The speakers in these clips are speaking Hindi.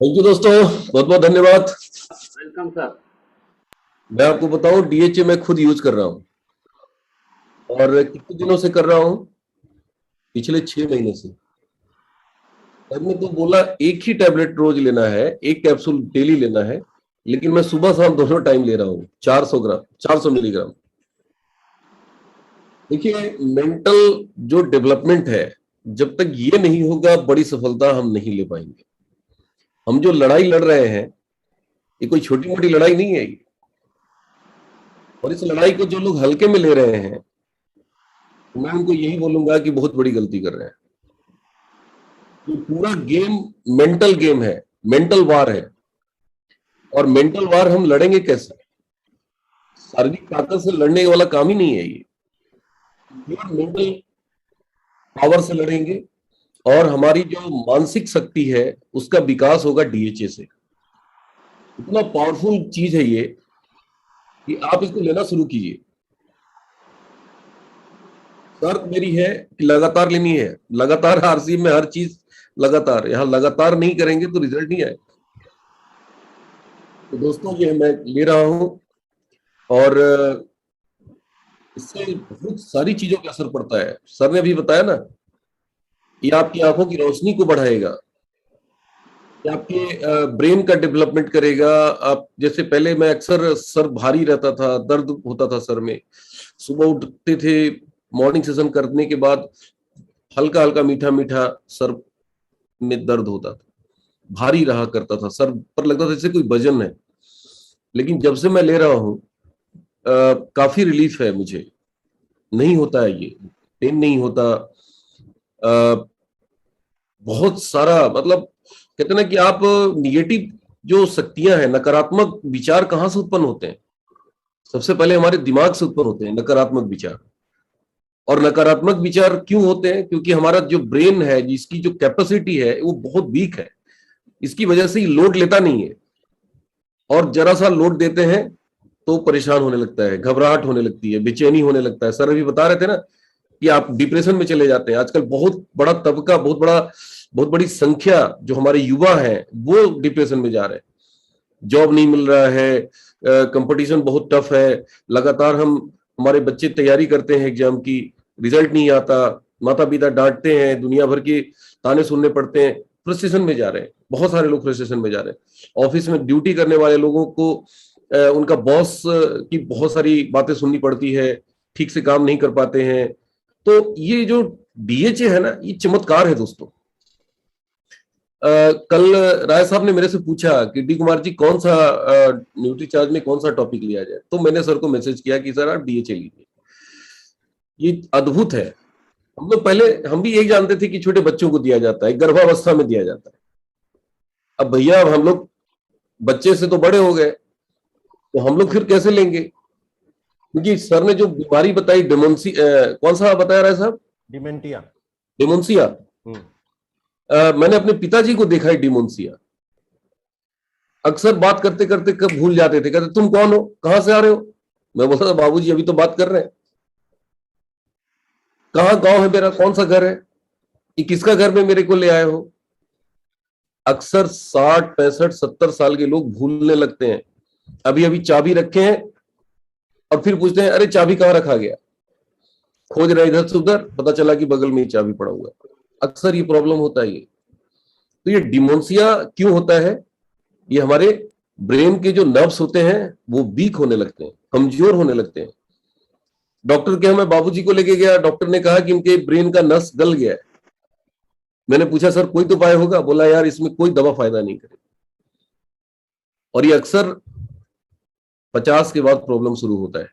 थैंक यू दोस्तों, बहुत बहुत धन्यवाद। Welcome sir. मैं आपको बताऊं, डीएचए मैं खुद यूज कर रहा हूं और कितने दिनों से कर रहा हूं? पिछले 6 महीने से। सर ने तो बोला एक ही टैबलेट रोज लेना है, एक कैप्सूल डेली लेना है, लेकिन मैं सुबह शाम दोनों टाइम ले रहा हूँ। 400 ग्राम, 400 मिलीग्राम। देखिए, मेंटल जो डेवलपमेंट है, जब तक ये नहीं होगा बड़ी सफलता हम नहीं ले पाएंगे। हम जो लड़ाई लड़ रहे हैं, ये कोई छोटी मोटी लड़ाई नहीं है ये। और इस लड़ाई को जो लोग हल्के में ले रहे हैं, मैं उनको यही बोलूंगा कि बहुत बड़ी गलती कर रहे हैं। ये पूरा गेम मेंटल गेम है, मेंटल वार है। और मेंटल वार हम लड़ेंगे कैसे? शारीरिक ताकत से लड़ने वाला काम ही नहीं है ये। प्योर मेंटल पावर से लड़ेंगे। और हमारी जो मानसिक शक्ति है, उसका विकास होगा डीएचए से। इतना पावरफुल चीज है ये कि आप इसको लेना शुरू कीजिए। शर्त मेरी है कि लगातार लेनी है। लगातार आरसीएम में हर चीज लगातार, यहां लगातार नहीं करेंगे तो रिजल्ट नहीं आएगा। तो दोस्तों, ये मैं ले रहा हूं और इससे बहुत सारी चीजों पे असर पड़ता है। सर ने भी बताया ना, ये आपकी आंखों की रोशनी को बढ़ाएगा, ये आपके ब्रेन का डेवलपमेंट करेगा। आप जैसे, पहले मैं अक्सर सर भारी रहता था, दर्द होता था सर में। सुबह उठते थे, मॉर्निंग सेशन करने के बाद हल्का हल्का मीठा मीठा सर में दर्द होता था, भारी रहा करता था, सर पर लगता था जैसे कोई वजन है। लेकिन जब से मैं ले रहा हूँ, काफी रिलीफ है मुझे। नहीं होता है ये, पेन नहीं होता। अ, बहुत सारा, मतलब कहते हैं ना कि आप निगेटिव जो शक्तियां हैं, नकारात्मक विचार कहाँ से उत्पन्न होते हैं? सबसे पहले हमारे दिमाग से उत्पन्न होते हैं नकारात्मक विचार। और नकारात्मक विचार क्यों होते हैं? क्योंकि हमारा जो ब्रेन है, जिसकी जो कैपेसिटी है, वो बहुत वीक है। इसकी वजह से लोड लेता नहीं है। और जरा सा लोड देते हैं तो परेशान होने लगता है, घबराहट होने लगती है, बेचैनी होने लगता है। सर अभी बता रहे थे ना कि आप डिप्रेशन में चले जाते हैं। आजकल बहुत बड़ा तबका, बहुत बड़ी संख्या जो हमारे युवा हैं, वो डिप्रेशन में जा रहे हैं। जॉब नहीं मिल रहा है, कंपटीशन बहुत टफ है। लगातार हमारे बच्चे तैयारी करते हैं एग्जाम की, रिजल्ट नहीं आता, माता पिता डांटते हैं, दुनिया भर के ताने सुनने पड़ते हैं। फ्रस्ट्रेशन में जा रहे हैं, बहुत सारे लोग फ्रस्ट्रेशन में जा रहे हैं। ऑफिस में ड्यूटी करने वाले लोगों को उनका बॉस की बहुत सारी बातें सुननी पड़ती है, ठीक से काम नहीं कर पाते हैं। तो ये जो डीएचए है ना, ये चमत्कार है दोस्तों। कल राय साहब ने मेरे से पूछा कि डी कुमार जी, कौन सा न्यूट्री चार्ज में कौन सा टॉपिक लिया जाए? तो मैंने सर को मैसेज किया कि सर आप डीएचए लीजिए, ये अद्भुत है। हम लोग पहले, हम भी यही जानते थे कि छोटे बच्चों को दिया जाता है, गर्भावस्था में दिया जाता है। अब भैया, अब हम लोग बच्चे से तो बड़े हो गए, तो हम लोग फिर कैसे लेंगे? क्योंकि सर ने जो बीमारी बताई, कौन सा बताया रहा है साहब? डिमेंटिया। डिमोन्सिया। मैंने अपने पिताजी को देखा है डिमोन्सिया। अक्सर बात करते करते कब भूल जाते थे, कहते तुम कौन हो, कहां से आ रहे हो? मैं बोलता था बाबूजी अभी तो बात कर रहे हैं। कहाँ गांव है मेरा, कौन सा घर है, ये किसका घर में मेरे को ले आए हो? अक्सर 60 65 70 साल के लोग भूलने लगते हैं। अभी अभी चाबी रखे हैं और फिर पूछते हैं अरे चाबी कहाँ रखा गया, खोज रहे इधर से उधर, पता चला कि बगल में ही चाबी पड़ा हुआ है। अक्सर ये प्रॉब्लम होता है ये। तो ये डिमोन्सिया क्यों होता है? ये हमारे ब्रेन के जो नर्व्स होते हैं, वो वीक होने लगते हैं, कमजोर होने लगते हैं। डॉक्टर के, मैं बाबूजी को लेके गया, डॉक्टर ने कहा कि इनके ब्रेन का नस गल गया है। मैंने पूछा सर कोई तो उपाय होगा? बोला यार इसमें कोई दवा फायदा नहीं करेगी। और ये अक्सर 50 के बाद प्रॉब्लम शुरू होता है।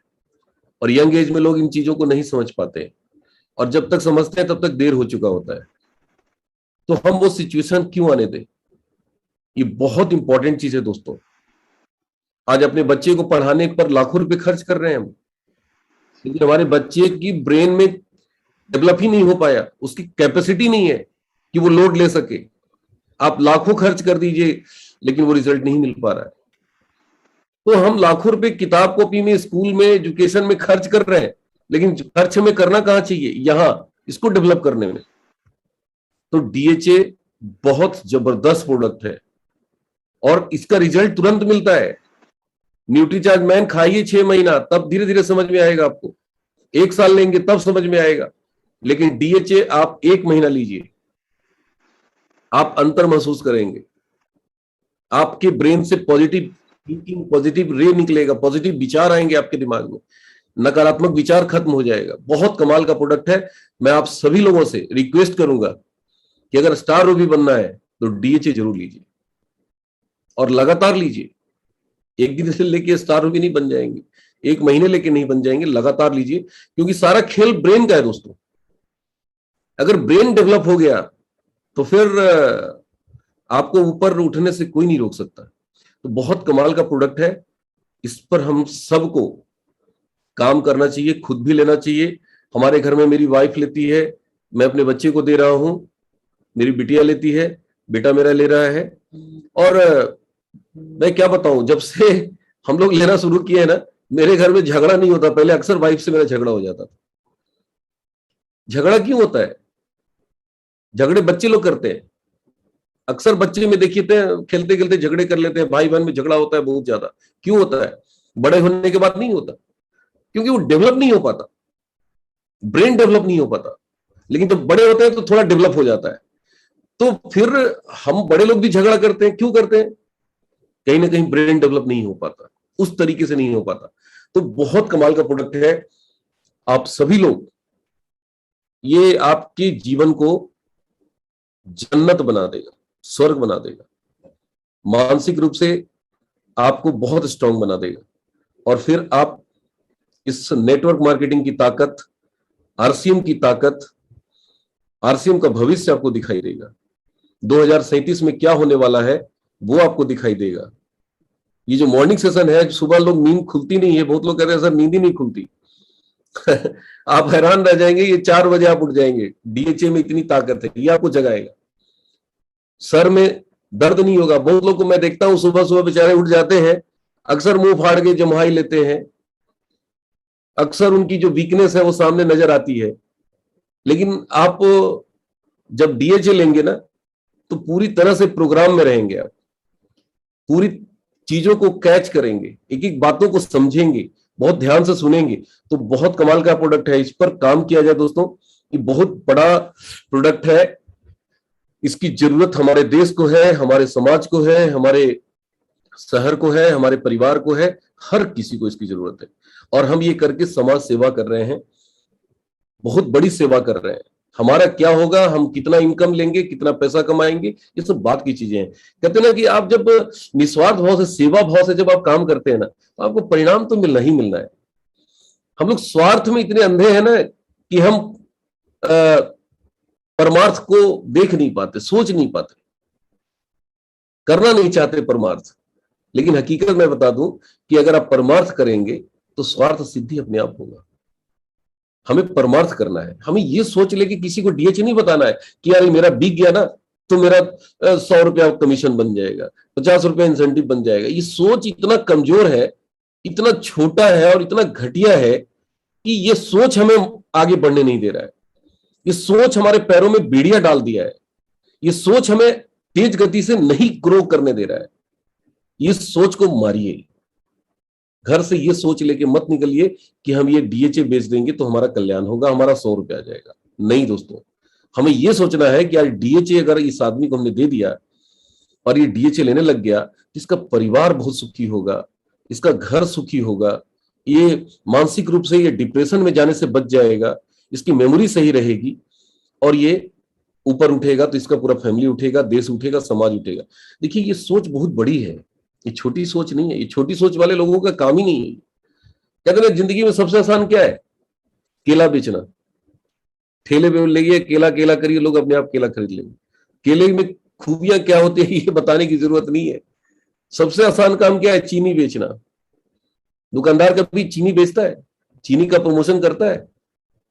और यंग एज में लोग इन चीजों को नहीं समझ पाते हैं, और जब तक समझते हैं तब तक देर हो चुका होता है। तो हम वो सिचुएशन क्यों आने दें? ये बहुत इंपॉर्टेंट चीज है दोस्तों। आज अपने बच्चे को पढ़ाने पर लाखों रुपए खर्च कर रहे हैं हम, लेकिन हमारे बच्चे की ब्रेन में डेवलप ही नहीं हो पाया, उसकी कैपेसिटी नहीं है कि वो लोड ले सके। आप लाखों खर्च कर दीजिए, लेकिन वो रिजल्ट नहीं मिल पा रहा है। तो हम लाखों रुपए किताब कॉपी में, स्कूल में, एजुकेशन में खर्च कर रहे हैं, लेकिन खर्च हमें करना कहाँ चाहिए? यहां, इसको डेवलप करने में। तो डीएचए बहुत जबरदस्त प्रोडक्ट है। और इसका रिजल्ट तुरंत मिलता है। न्यूट्रीचार्ज मैन खाइए 6 महीना, तब धीरे धीरे समझ में आएगा आपको। 1 साल लेंगे तब समझ में आएगा। लेकिन डीएचए आप 1 महीना लीजिए, आप अंतर महसूस करेंगे। आपके ब्रेन से पॉजिटिव थिंकिंग, पॉजिटिव रे निकलेगा, पॉजिटिव विचार आएंगे आपके दिमाग में, नकारात्मक विचार खत्म हो जाएगा। बहुत कमाल का प्रोडक्ट है। मैं आप सभी लोगों से रिक्वेस्ट करूंगा कि अगर स्टार रूबी बनना है तो डीएचए जरूर लीजिए और लगातार लीजिए। एक दिन से लेके स्टार रूबी नहीं बन जाएंगे, 1 महीने लेके नहीं बन जाएंगे, लगातार लीजिए। क्योंकि सारा खेल ब्रेन का है दोस्तों। अगर ब्रेन डेवलप हो गया तो फिर आपको ऊपर उठने से कोई नहीं रोक सकता। तो बहुत कमाल का प्रोडक्ट है। इस पर हम सबको काम करना चाहिए, खुद भी लेना चाहिए। हमारे घर में मेरी वाइफ लेती है, मैं अपने बच्चे को दे रहा हूं, मेरी बिटिया लेती है, बेटा मेरा ले रहा है। और मैं क्या बताऊं, जब से हम लोग लेना शुरू किए ना, मेरे घर में झगड़ा नहीं होता। पहले अक्सर वाइफ से मेरा झगड़ा हो जाता था। झगड़ा क्यों होता है? झगड़े बच्चे लोग करते हैं। अक्सर बच्चे में देखिए थे, खेलते खेलते झगड़े कर लेते हैं, भाई बहन में झगड़ा होता है बहुत ज्यादा। क्यों होता है? बड़े होने के बाद नहीं होता, क्योंकि वो डेवलप नहीं हो पाता, ब्रेन डेवलप नहीं हो पाता। लेकिन जब बड़े होते हैं तो थोड़ा डेवलप हो जाता है। तो फिर हम बड़े लोग भी झगड़ा करते हैं। क्यों करते हैं? कहीं ना कहीं ब्रेन डेवलप नहीं हो पाता, उस तरीके से नहीं हो पाता। तो बहुत कमाल का प्रोडक्ट है। आप सभी लोग, ये आपके जीवन को जन्नत बना देगा, स्वर्ग बना देगा, मानसिक रूप से आपको बहुत स्ट्रांग बना देगा। और फिर आप इस नेटवर्क मार्केटिंग की ताकत, आरसीएम की ताकत, आरसीएम का भविष्य आपको दिखाई देगा। 2037 में क्या होने वाला है वो आपको दिखाई देगा। ये जो मॉर्निंग सेशन है, सुबह लोग नींद खुलती नहीं है, बहुत लोग कह रहे हैं सर नींद ही नहीं खुलती। आप हैरान रह जाएंगे, ये 4 बजे आप उठ जाएंगे। डीएचए में इतनी ताकत है, ये आपको जगाएगा। सर में दर्द नहीं होगा। बहुत लोग को मैं देखता हूं सुबह सुबह बेचारे उठ जाते हैं, अक्सर मुंह फाड़ के जम्हाई लेते हैं, अक्सर उनकी जो वीकनेस है वो सामने नजर आती है। लेकिन आप जब डीएचए लेंगे ना तो पूरी तरह से प्रोग्राम में रहेंगे। आप पूरी चीजों को कैच करेंगे, एक एक बातों को समझेंगे, बहुत ध्यान से सुनेंगे। तो बहुत कमाल का प्रोडक्ट है। इस पर काम किया जाए दोस्तों, ये बहुत बड़ा प्रोडक्ट है। इसकी जरूरत हमारे देश को है, हमारे समाज को है, हमारे शहर को है, हमारे परिवार को है। हर किसी को इसकी जरूरत है। और हम ये करके समाज सेवा कर रहे हैं, बहुत बड़ी सेवा कर रहे हैं। हमारा क्या होगा, हम कितना इनकम लेंगे, कितना पैसा कमाएंगे, ये सब बात की चीजें हैं। कहते हैं ना कि आप जब निस्वार्थ भाव से, सेवा भाव से जब आप काम करते हैं ना, तो आपको परिणाम तो मिलना ही मिलना है। हम लोग स्वार्थ में इतने अंधे हैं ना कि हम परमार्थ को देख नहीं पाते, सोच नहीं पाते, करना नहीं चाहते परमार्थ। लेकिन हकीकत मैं बता दूं कि अगर आप परमार्थ करेंगे तो स्वार्थ सिद्धि अपने आप होगा। हमें परमार्थ करना है। हमें ये सोच ले कि किसी को डीएचए नहीं बताना है कि यार मेरा बिक गया ना तो मेरा 100 रुपया कमीशन बन जाएगा, 50 रुपया इंसेंटिव बन जाएगा। ये सोच इतना कमजोर है, इतना छोटा है और इतना घटिया है कि ये सोच हमें आगे बढ़ने नहीं दे रहा है। ये सोच हमारे पैरों में बेड़ियां डाल दिया है। ये सोच हमें तेज गति से नहीं ग्रो करने दे रहा है। ये सोच को मारिए। घर से ये सोच लेके मत निकलिए कि हम ये डीएचए बेच देंगे तो हमारा कल्याण होगा, हमारा 100 रुपया आ जाएगा। नहीं दोस्तों, हमें ये सोचना है कि यार डीएचए अगर इस आदमी को हमने दे दिया और ये डीएचए लेने लग गया, इसका परिवार बहुत सुखी होगा, इसका घर सुखी होगा, ये मानसिक रूप से ये डिप्रेशन में जाने से बच जाएगा, इसकी मेमोरी सही रहेगी और ये ऊपर उठेगा तो इसका पूरा फैमिली उठेगा, देश उठेगा, समाज उठेगा। देखिए ये सोच बहुत बड़ी है, ये छोटी सोच नहीं है। ये छोटी सोच वाले लोगों का काम ही नहीं है। कहते हैं जिंदगी में सबसे आसान क्या है? केला बेचना। ठेले पे लेंगे, केला केला करिए, लोग अपने आप केला खरीद लेंगे। केले में खूबियां क्या होती है ये बताने की जरूरत नहीं है। सबसे आसान काम क्या है? चीनी बेचना। दुकानदार कभी चीनी बेचता है? चीनी का प्रमोशन करता है?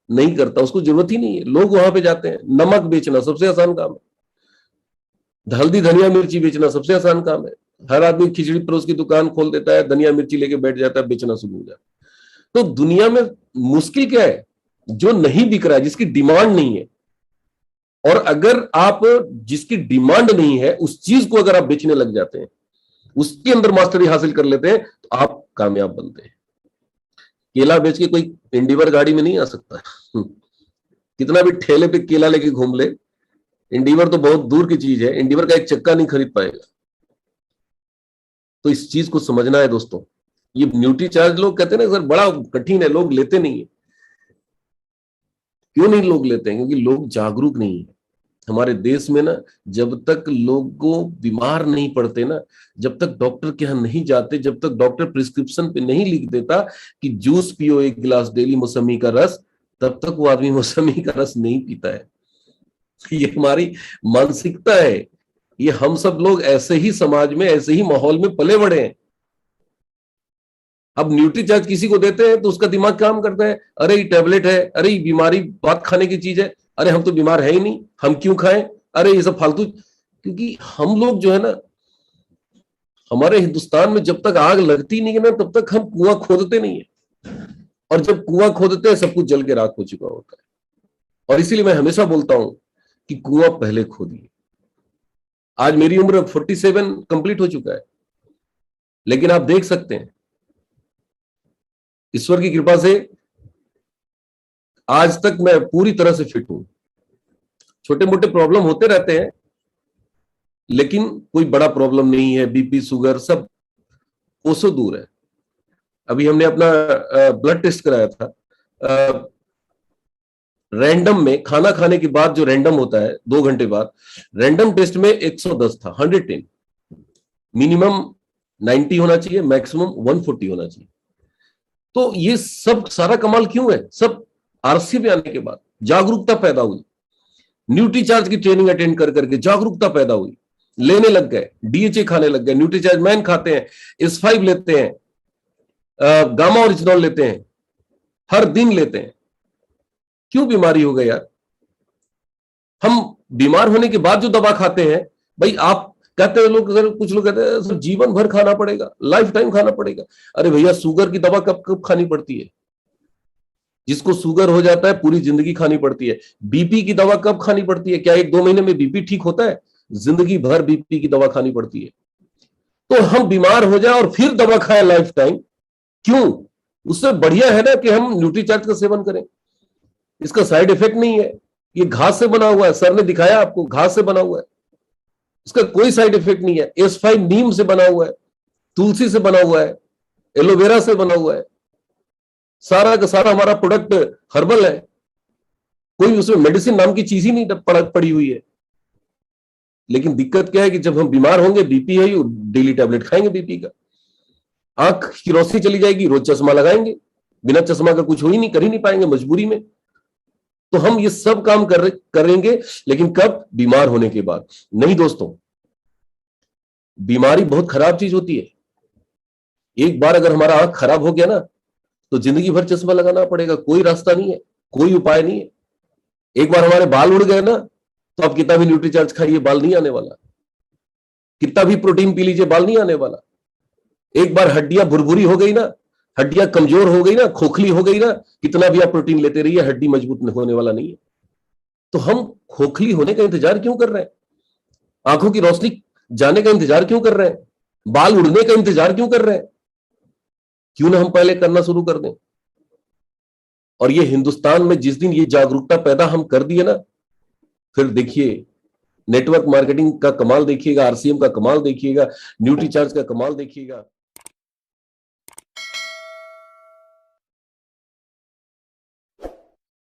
नहीं करता, उसको जरूरत ही नहीं है, लोग वहां पे जाते हैं। नमक बेचना सबसे आसान काम है। हल्दी धनिया मिर्ची बेचना सबसे आसान काम है। हर आदमी खिचड़ी परोस की दुकान खोल देता है, धनिया मिर्ची लेके बैठ जाता है, बेचना शुरू हो जाता है। तो दुनिया में मुश्किल क्या है? जो नहीं बिक रहा है, जिसकी डिमांड नहीं है। और अगर आप जिसकी डिमांड नहीं है उस चीज को अगर आप बेचने लग जाते हैं उसके अंदर मास्टरी हासिल कर लेते हैं तो आप कामयाब बनते हैं। केला बेच के कोई इंडिवर गाड़ी में नहीं आ सकता। कितना भी ठेले पे केला लेके घूम ले, इंडिवर तो बहुत दूर की चीज है, इंडिवर का एक चक्का नहीं खरीद पाएगा। तो इस चीज को समझना है दोस्तों। ये न्यूट्री चार्ज लोग कहते हैं ना सर बड़ा कठिन है, लोग लेते नहीं है। क्यों नहीं लोग लेते हैं? क्योंकि लोग जागरूक नहीं है। हमारे देश में ना, जब तक लोगों बीमार नहीं पड़ते ना, जब तक डॉक्टर के यहाँ नहीं जाते, जब तक डॉक्टर प्रिस्क्रिप्शन पे नहीं लिख देता कि जूस पियो 1 गिलास डेली मौसमी का रस, तब तक वो आदमी मौसमी का रस नहीं पीता है। ये हमारी मानसिकता है। ये हम सब लोग ऐसे ही समाज में, ऐसे ही माहौल में पले बढ़े हैं। अब न्यूट्री चार्ज किसी को देते हैं तो उसका दिमाग काम करता है, अरे ये टैबलेट है, अरे ये बीमारी बात खाने की चीज है, अरे हम तो बीमार है ही नहीं, हम क्यों खाएं, अरे ये सब फालतू। क्योंकि हम लोग जो है ना, हमारे हिंदुस्तान में जब तक आग लगती नहीं है ना, तब तक हम कुआं खोदते नहीं है। और जब कुआं खोदते हैं सब कुछ जल के राख हो चुका होता है। और इसीलिए मैं हमेशा बोलता हूं कि कुआं पहले खोदिए। आज मेरी उम्र 47 कंप्लीट हो चुका है, लेकिन आप देख सकते हैं ईश्वर की कृपा से आज तक मैं पूरी तरह से फिट हूं। छोटे मोटे प्रॉब्लम होते रहते हैं, लेकिन कोई बड़ा प्रॉब्लम नहीं है। बीपी शुगर सब कोसों दूर है। अभी हमने अपना ब्लड टेस्ट कराया था, रैंडम में, खाना खाने के बाद जो रैंडम होता है 2 घंटे बाद, रैंडम टेस्ट में 110 था, 110। मिनिमम 90 होना चाहिए, मैक्सिमम 140 होना चाहिए। तो ये सब सारा कमाल क्यों है? सब आरसी पे आने के बाद जागरूकता पैदा हुई। न्यूट्री चार्ज की ट्रेनिंग अटेंड कर करके जागरूकता पैदा हुई, लेने लग गए, डीएचए खाने लग गए, न्यूट्री चार्ज मैन खाते हैं, S5 लेते हैं, गामा ओरिजिनल लेते हैं, हर दिन लेते हैं। क्यों बीमारी हो गई यार? हम बीमार होने के बाद जो दवा खाते हैं, भाई आप कहते हैं लोग, अगर कुछ लोग कहते हैं सर जीवन भर खाना पड़ेगा, लाइफ टाइम खाना पड़ेगा। अरे भैया, शुगर की दवा कब कब खानी पड़ती है? जिसको शुगर हो जाता है पूरी जिंदगी खानी पड़ती है। बीपी की दवा कब खानी पड़ती है? क्या 1-2 महीने में बीपी ठीक होता है? जिंदगी भर बीपी की दवा खानी पड़ती है। तो हम बीमार हो जाए और फिर दवा खाएं लाइफ टाइम, क्यों? उससे बढ़िया है ना कि हम न्यूट्री चार्ज का सेवन करें। इसका साइड इफेक्ट नहीं है, ये घास से बना हुआ है, सर ने दिखाया आपको, घास से बना हुआ है, इसका कोई साइड इफेक्ट नहीं है। S5 नीम से बना हुआ है, तुलसी से बना हुआ है, एलोवेरा से बना हुआ है, सारा का सारा हमारा प्रोडक्ट हर्बल है। कोई उसमें मेडिसिन नाम की चीज ही नहीं पड़ी हुई है। लेकिन दिक्कत क्या है कि जब हम बीमार होंगे, बीपी है, डेली टैबलेट खाएंगे बीपी का, आंख की रोशनी चली जाएगी, रोज चश्मा लगाएंगे, बिना चश्मा का कुछ हो ही नहीं, कर ही नहीं पाएंगे मजबूरी में। तो हम ये सब काम करेंगे, लेकिन कब? बीमार होने के बाद। नहीं दोस्तों, बीमारी बहुत खराब चीज होती है। एक बार अगर हमारा आंख खराब हो गया ना, तो जिंदगी भर चश्मा लगाना पड़ेगा, कोई रास्ता नहीं है, कोई उपाय नहीं है। एक बार हमारे बाल उड़ गए ना, तो आप कितना भी न्यूट्री चार्ज खाइए, बाल नहीं आने वाला। कितना भी प्रोटीन पी लीजिए, बाल नहीं आने वाला। एक बार हड्डियां भुरभुरी हो गई ना, हड्डियां कमजोर हो गई ना, खोखली हो गई ना, कितना भी आप प्रोटीन लेते रहिए, हड्डी मजबूत होने वाला नहीं है। तो हम खोखली होने का इंतजार क्यों कर रहे हैं? आंखों की रोशनी जाने का इंतजार क्यों कर रहे हैं? बाल उड़ने का इंतजार क्यों कर रहे हैं? क्यों ना हम पहले करना शुरू कर दें। और ये हिंदुस्तान में जिस दिन ये जागरूकता पैदा हम कर दिए ना, फिर देखिए नेटवर्क मार्केटिंग का कमाल देखिएगा, आरसीएम का कमाल देखिएगा, न्यूट्री चार्ज का कमाल देखिएगा।